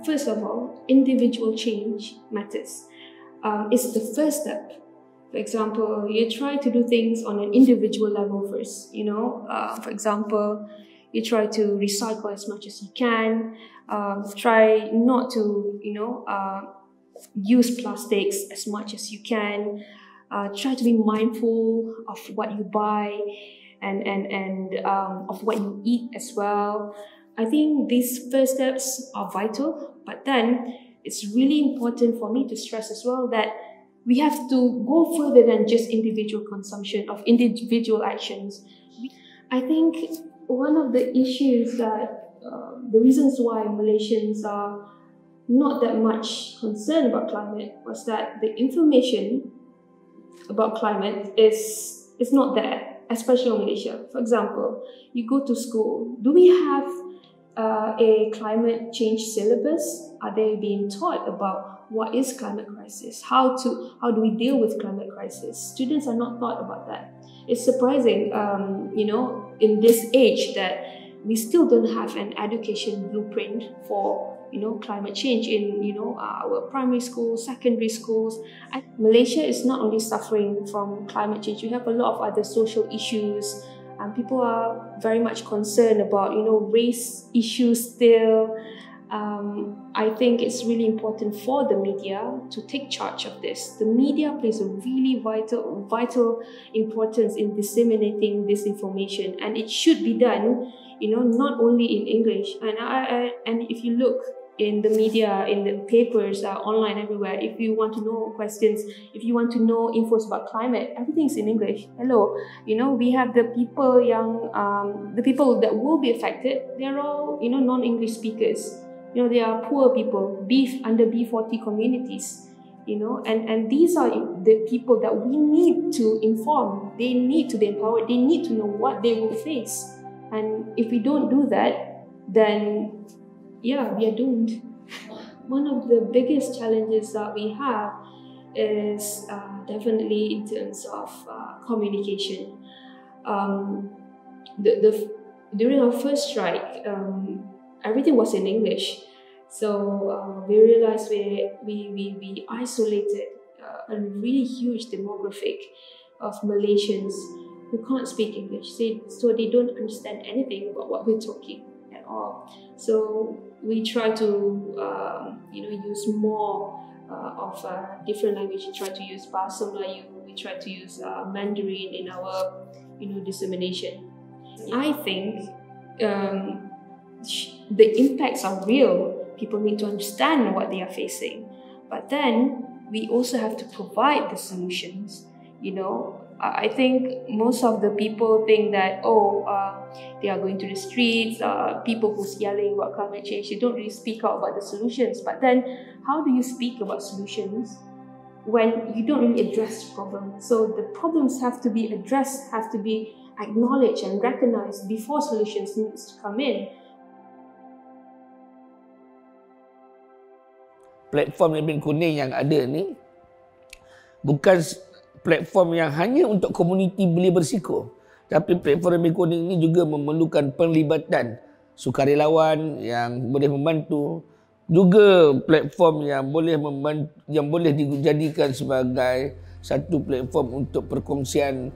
first of all, individual change matters. It's the first step. For example, you try to do things on an individual level first. For example, you try to recycle as much as you can. Try not to, use plastics as much as you can. Try to be mindful of what you buy and of what you eat as well. I think these first steps are vital, but then it's really important for me to stress as well that we have to go further than just individual consumption of individual actions. I think one of the issues that the reasons why Malaysians are not that much concerned about climate was that the information about climate is not there, especially in Malaysia. For example, you go to school, do we have a climate change syllabus? Are they being taught about what is climate crisis? How do we deal with climate crisis? Students are not taught about that. It's surprising, in this age that we still don't have an education blueprint for climate change in our primary schools, secondary schools. Malaysia is not only suffering from climate change. We have a lot of other social issues. People are very much concerned about race issues still. I think it's really important for the media to take charge of this. The media plays a really vital importance in disseminating this information, and it should be done, not only in English. And if you look in the media, in the papers, online, everywhere, if you want to know questions, if you want to know infos about climate, everything's in English. Hello, we have the people the people that will be affected, they're all, non-English speakers. They are poor people, under B40 communities, and these are the people that we need to inform. They need to be empowered. They need to know what they will face. And if we don't do that, then we are doomed. One of the biggest challenges that we have is definitely in terms of communication. During our first strike, everything was in English. So we realized we isolated a really huge demographic of Malaysians who can't speak English. So they don't understand anything about what we're talking at all. So we try to use more of different language. We try to use Bahasa Melayu. We try to use Mandarin in our dissemination. I think the impacts are real. People need to understand what they are facing. But then we also have to provide the solutions. I think most of the people think that, they are going to the streets, people who's yelling about climate change, they don't really speak out about the solutions. But then how do you speak about solutions when you don't really address the problem? So the problems have to be addressed, have to be acknowledged and recognized before solutions needs to come in. Platform Lebih Kuning yang ada ni bukan platform yang hanya untuk komuniti belia bersiko, tapi platform Lebih Kuning ini juga memerlukan penglibatan sukarelawan yang boleh membantu, juga platform yang boleh dijadikan sebagai satu platform untuk perkongsian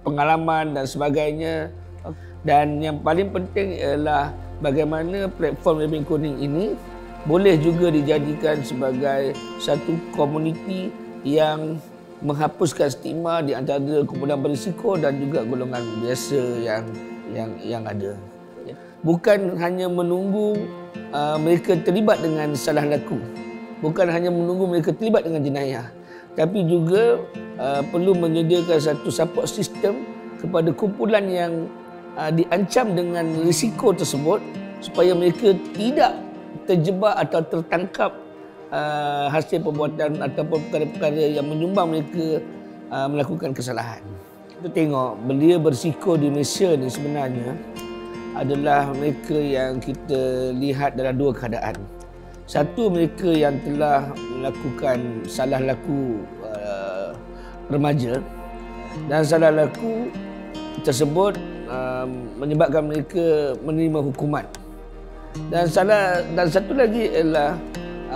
pengalaman dan sebagainya. Dan yang paling penting ialah bagaimana platform Lebih Kuning ini boleh juga dijadikan sebagai satu komuniti yang menghapuskan stigma di antara kumpulan berisiko dan juga golongan biasa yang ada. Bukan hanya menunggu mereka terlibat dengan salah laku, bukan hanya menunggu mereka terlibat dengan jenayah, tapi juga perlu menyediakan satu support system kepada kumpulan yang diancam dengan risiko tersebut supaya mereka tidak terjebak atau tertangkap hasil perbuatan ataupun perkara-perkara yang menyumbang mereka melakukan kesalahan. Kita tengok belia berisiko di Malaysia ni sebenarnya adalah mereka yang kita lihat dalam dua keadaan. Satu, mereka yang telah melakukan salah laku remaja, dan salah laku tersebut menyebabkan mereka menerima hukuman. Dan satu lagi ialah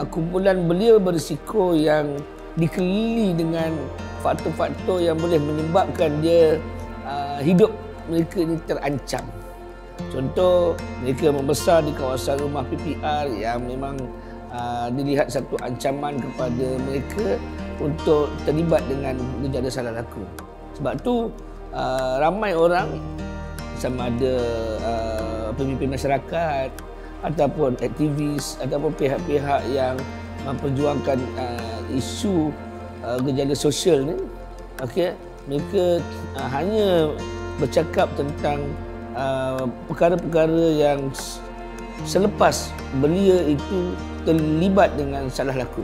kumpulan belia berisiko yang dikelilingi dengan faktor-faktor yang boleh menyebabkan dia hidup mereka ini terancam. Contoh, mereka membesar di kawasan rumah PPR yang memang dilihat satu ancaman kepada mereka untuk terlibat dengan gejala salah laku. Sebab tu ramai orang, sama ada pemimpin masyarakat ataupun aktivis ataupun pihak-pihak yang memperjuangkan isu gejala sosial ni, okey, mereka hanya bercakap tentang perkara-perkara yang selepas belia itu terlibat dengan salah laku.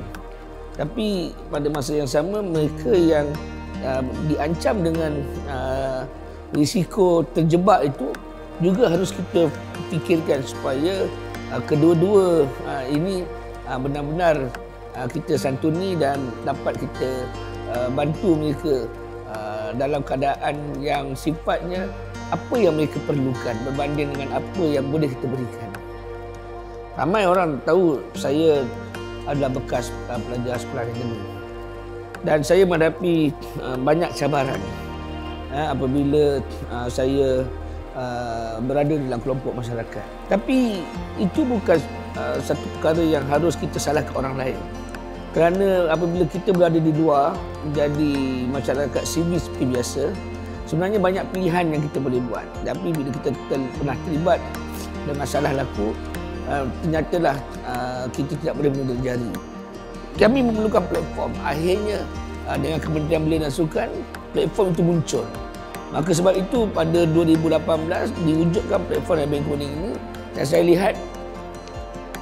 Tapi pada masa yang sama, mereka yang diancam dengan risiko terjebak itu juga harus kita fikirkan supaya kedua-dua ini benar-benar kita santuni dan dapat kita bantu mereka dalam keadaan yang sifatnya apa yang mereka perlukan berbanding dengan apa yang boleh kita berikan. Ramai orang tahu saya adalah bekas pelajar sekolah negeri dan saya menghadapi banyak cabaran apabila saya berada dalam kelompok masyarakat. Tapi itu bukan satu perkara yang harus kita salahkan orang lain. Kerana apabila kita berada di luar menjadi masyarakat sivil seperti biasa, sebenarnya banyak pilihan yang kita boleh buat. Tapi bila kita pernah terlibat dengan salah laku, ternyatalah kita tidak boleh menunduk jari. Kami memerlukan platform. Akhirnya dengan Kementerian Belia dan Sukan, platform itu muncul. Maka sebab itu pada 2018 diwujudkan platform Ebin Kuning ini, dan saya lihat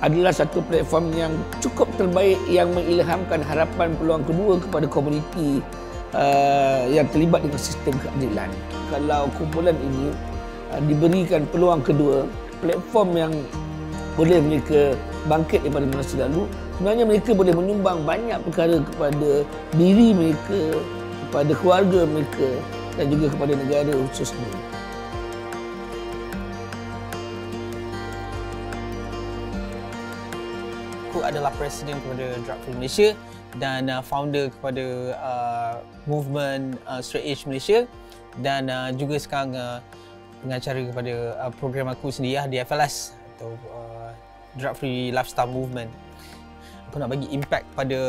adalah satu platform yang cukup terbaik yang mengilhamkan harapan peluang kedua kepada komuniti yang terlibat dengan sistem keadilan. Kalau kumpulan ini diberikan peluang kedua, platform yang boleh mereka bangkit daripada masa lalu, sebenarnya mereka boleh menyumbang banyak perkara kepada diri mereka, kepada keluarga mereka dan juga kepada negara khususnya. Aku adalah presiden kepada Drug Free Malaysia dan founder kepada movement Straight Edge Malaysia dan juga sekarang pengacara kepada program aku sendiri di FLS atau Drug Free Lifestyle Movement. Aku nak bagi impact pada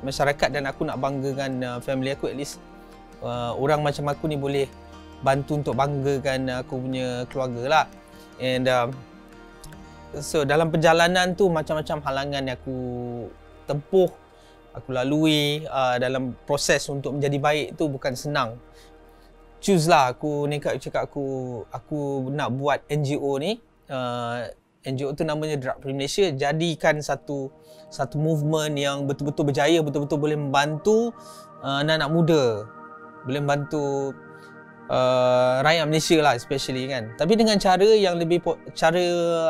masyarakat dan aku nak banggakan family aku, at least orang macam aku ni boleh bantu untuk banggakan aku punya keluarga lah. And so dalam perjalanan tu macam-macam halangan yang aku tempuh, aku lalui dalam proses untuk menjadi baik tu bukan senang. Choose lah, aku nekat cakap aku nak buat NGO ni. NGO tu namanya Drug Free Malaysia, jadikan satu movement yang betul-betul berjaya, betul-betul boleh membantu anak-anak muda, boleh membantu rakyat Malaysia lah especially kan. Tapi dengan cara yang lebih cara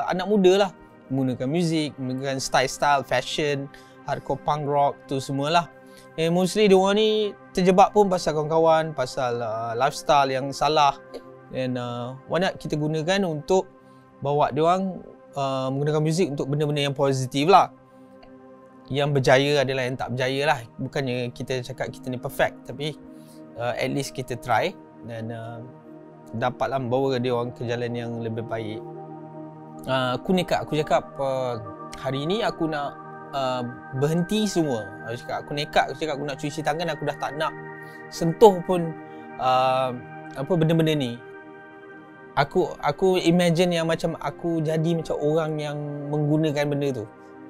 anak muda lah, menggunakan muzik, menggunakan style fashion, hardcore punk rock tu semualah. Mostly diorang ni terjebak pun pasal kawan-kawan, pasal lifestyle yang salah. And why not kita gunakan untuk bawa diorang menggunakan muzik untuk benda-benda yang positif lah. Yang berjaya adalah yang tak berjaya lah. Bukannya kita cakap kita ni perfect, tapi at least kita try dan dapatlah membawa dia orang ke jalan yang lebih baik. Aku nekat, aku cakap hari ni aku nak berhenti semua. Aku nekat, aku cakap aku nak cuci tangan, aku dah tak nak sentuh pun benda-benda ni. Aku imagine yang macam aku jadi macam orang yang menggunakan benda tu.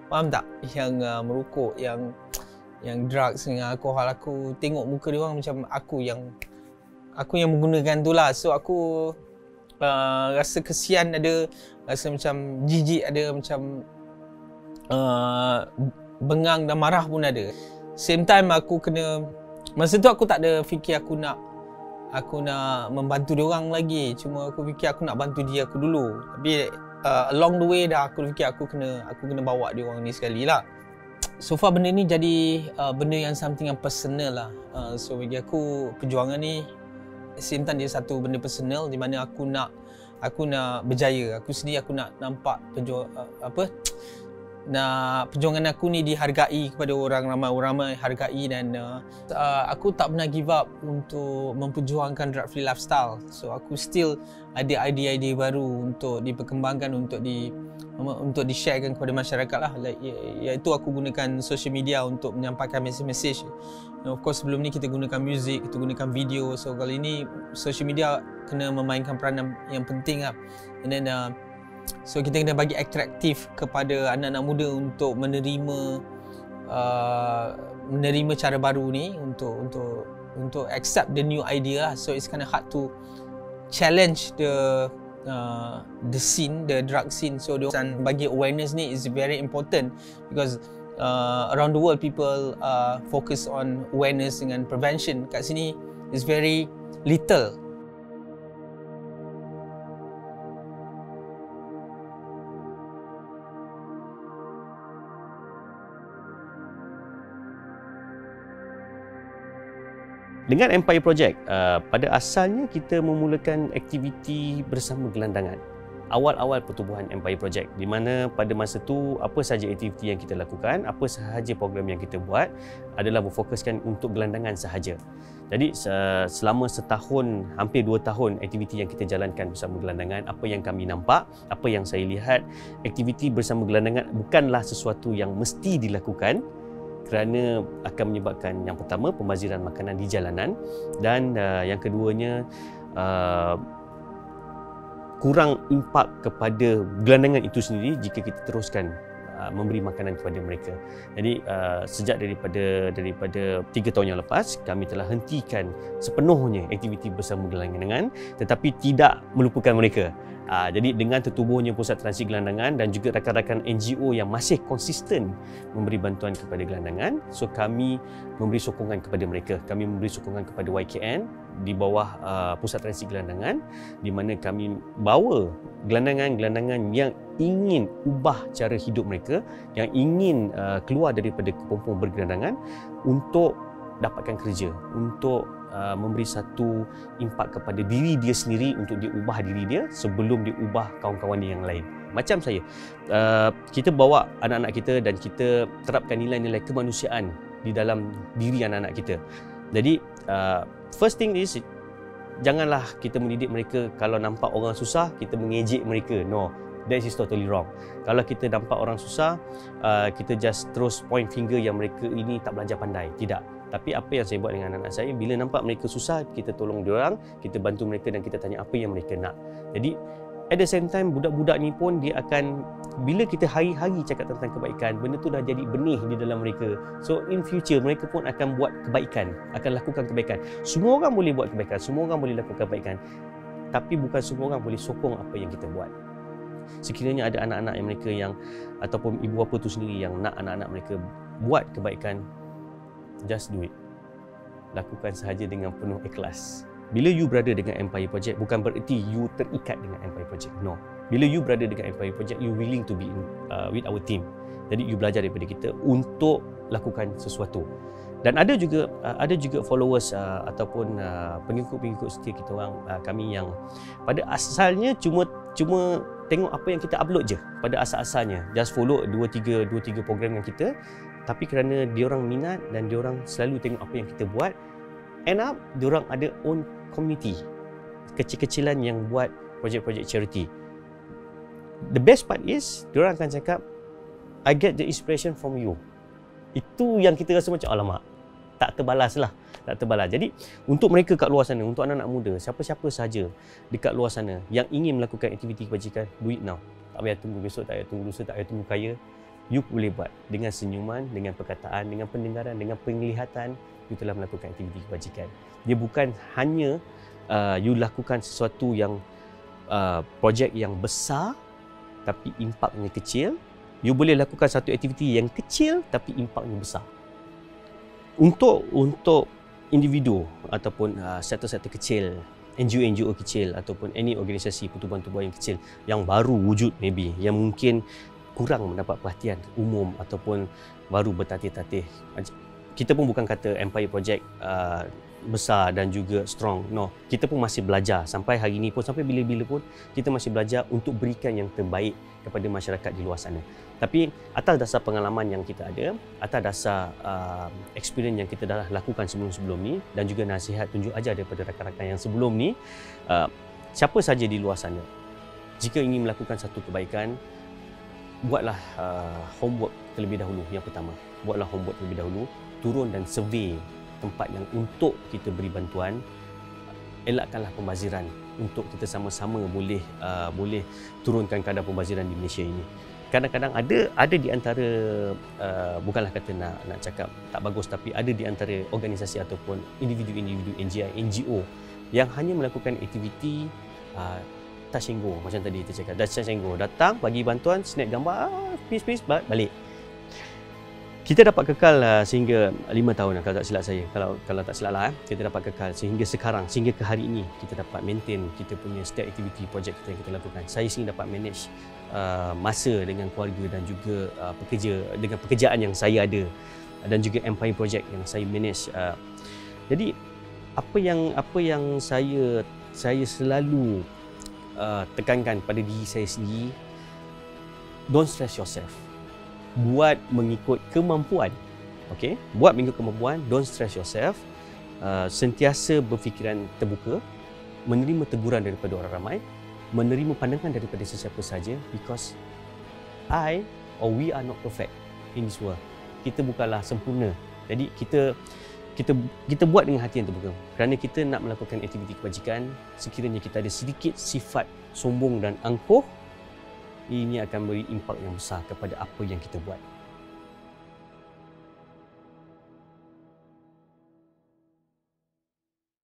Faham tak? Yang merokok, yang drugs dengan alkohol. Aku tengok muka dia orang macam aku yang menggunakan tu lah. So aku rasa kesian ada, rasa macam jijik ada, macam bengang dan marah pun ada. Same time aku kena, masa tu aku tak ada fikir aku nak membantu dia orang lagi. Cuma aku fikir aku nak bantu dia aku dulu. Tapi along the way dah aku fikir aku kena bawa dia orang ni sekali lah. So far benda ni jadi benda yang something yang personal lah. So bagi aku perjuangan ni same time dia satu benda personal di mana aku nak aku nak berjaya. Aku sendiri aku nak nampak perjuangan aku ni dihargai kepada orang ramai hargai, dan aku tak pernah give up untuk memperjuangkan drug free lifestyle. So aku still ada idea-idea baru untuk diperkembangkan, untuk di-sharekan kepada masyarakat lah. Iaitu aku gunakan social media untuk menyampaikan mesej-mesej. Of course sebelum ni kita gunakan music, kita gunakan video. So kali ni social media kena memainkan peranan yang penting lah. And then so kita kena bagi atraktif kepada anak-anak muda untuk menerima cara baru ni, untuk accept the new idea. So it's kind of hard to challenge the scene, the drug scene. So dan bagi awareness ni is very important, because around the world people focus on awareness dengan prevention. Kat sini is very little. Dengan Empire Project, pada asalnya kita memulakan aktiviti bersama gelandangan. Awal-awal pertubuhan Empire Project, di mana pada masa tu apa sahaja aktiviti yang kita lakukan, apa sahaja program yang kita buat adalah berfokuskan untuk gelandangan sahaja. Jadi selama setahun, hampir 2 tahun aktiviti yang kita jalankan bersama gelandangan, apa yang kami nampak, apa yang saya lihat, aktiviti bersama gelandangan bukanlah sesuatu yang mesti dilakukan, kerana akan menyebabkan, yang pertama, pembaziran makanan di jalanan, dan yang keduanya kurang impak kepada gelandangan itu sendiri jika kita teruskan memberi makanan kepada mereka. Jadi sejak daripada 3 tahun yang lepas, kami telah hentikan sepenuhnya aktiviti bersama gelandangan, tetapi tidak melupakan mereka. Jadi dengan tertubuhnya Pusat Transit Gelandangan dan juga rakan-rakan NGO yang masih konsisten memberi bantuan kepada gelandangan, so kami memberi sokongan kepada mereka. Kami memberi sokongan kepada YKN di bawah Pusat Transit Gelandangan, di mana kami bawa gelandangan-gelandangan yang ingin ubah cara hidup mereka, yang ingin keluar daripada kepompong bergelandangan untuk dapatkan kerja, untuk memberi satu impak kepada diri dia sendiri, untuk dia ubah diri dia sebelum dia ubah kawan-kawan dia yang lain. Macam saya, kita bawa anak-anak kita dan kita terapkan nilai-nilai kemanusiaan di dalam diri anak-anak kita. Jadi first thing is, janganlah kita mendidik mereka kalau nampak orang susah kita mengejek mereka. No, that is totally wrong. Kalau kita nampak orang susah, kita just terus point finger yang mereka ini tak belajar pandai. Tidak. Tapi apa yang saya buat dengan anak-anak saya, bila nampak mereka susah, kita tolong diorang, kita bantu mereka dan kita tanya apa yang mereka nak. Jadi at the same time, budak-budak ni pun dia akan, bila kita hari-hari cakap tentang kebaikan, benda tu dah jadi benih di dalam mereka. So in future mereka pun akan buat kebaikan, akan lakukan kebaikan. Semua orang boleh buat kebaikan, semua orang boleh lakukan kebaikan, tapi bukan semua orang boleh sokong apa yang kita buat. Sekiranya ada anak-anak yang mereka yang, ataupun ibu bapa tu sendiri yang nak anak-anak mereka buat kebaikan, just do it. Lakukan sahaja dengan penuh ikhlas. Bila you berada dengan Empire Project, bukan bererti you terikat dengan Empire Project. No. Bila you berada dengan Empire Project, you willing to be with our team. Jadi you belajar daripada kita untuk lakukan sesuatu. Dan ada juga followers ataupun pengikut-pengikut setia kita orang, kami yang pada asalnya cuma tengok apa yang kita upload je pada asal-asalnya. Just follow 2-3 program yang kita. Tapi kerana diorang minat dan diorang selalu tengok apa yang kita buat, end up diorang ada own community kecil-kecilan yang buat projek-projek charity. The best part is diorang akan cakap, I get the inspiration from you. Itu yang kita rasa macam, alamak, tak terbalas lah, tak terbalas. Jadi untuk mereka kat luar sana, untuk anak-anak muda, siapa-siapa sahaja dekat luar sana yang ingin melakukan aktiviti kebajikan, do it now. Tak payah tunggu besok, tak payah tunggu lusa, tak payah tunggu kaya. You boleh buat dengan senyuman, dengan perkataan, dengan pendengaran, dengan penglihatan. You telah melakukan aktiviti kebajikan. Dia bukan hanya you lakukan sesuatu yang projek yang besar tapi impaknya kecil. You boleh lakukan satu aktiviti yang kecil tapi impaknya besar. Untuk individu ataupun sektor-sektor kecil, NGO kecil ataupun any organisasi pertubuhan-pertubuhan yang kecil yang baru wujud, maybe yang mungkin kurang mendapat perhatian umum ataupun baru bertatih-tatih, kita pun bukan kata Empire Project besar dan juga strong. No, kita pun masih belajar sampai hari ini pun, sampai bila-bila pun kita masih belajar untuk berikan yang terbaik kepada masyarakat di luar sana. Tapi atas dasar pengalaman yang kita ada, atas dasar experience yang kita dah lakukan sebelum-sebelum ni dan juga nasihat tunjuk ajar daripada rakan-rakan yang sebelum ni, siapa saja di luar sana jika ingin melakukan satu kebaikan, buatlah homework terlebih dahulu. Yang pertama, buatlah homework terlebih dahulu, turun dan survey tempat yang untuk kita beri bantuan. Elakkanlah pembaziran untuk kita sama-sama boleh turunkan kadar pembaziran di Malaysia ini. Kadang-kadang ada di antara bukanlah kata nak cakap tak bagus, tapi ada di antara organisasi ataupun individu-individu NGO yang hanya melakukan aktiviti touch and go, macam tadi kita cakap, touch and go, datang bagi bantuan, snap gambar, peace balik. Kita dapat kekal sehingga 5 tahun kalau tak silap saya. Kalau tak silap lah, kita dapat kekal sehingga sekarang, sehingga ke hari ini kita dapat maintain kita punya setiap aktiviti projek kita yang kita lakukan. Saya sendiri dapat manage masa dengan keluarga dan juga dengan pekerjaan yang saya ada dan juga Empire Project yang saya manage. Jadi apa yang saya selalu tekankan pada diri saya sendiri, don't stress yourself. Buat mengikut kemampuan. Okey, buat mengikut kemampuan, don't stress yourself. Sentiasa berfikiran terbuka, menerima teguran daripada orang ramai, menerima pandangan daripada sesiapa saja, because we are not perfect in this world. Kita bukanlah sempurna. Jadi kita buat dengan hati yang terbuka. Kerana kita nak melakukan aktiviti kebajikan, sekiranya kita ada sedikit sifat sombong dan angkuh, ini akan beri impak yang besar kepada apa yang kita buat.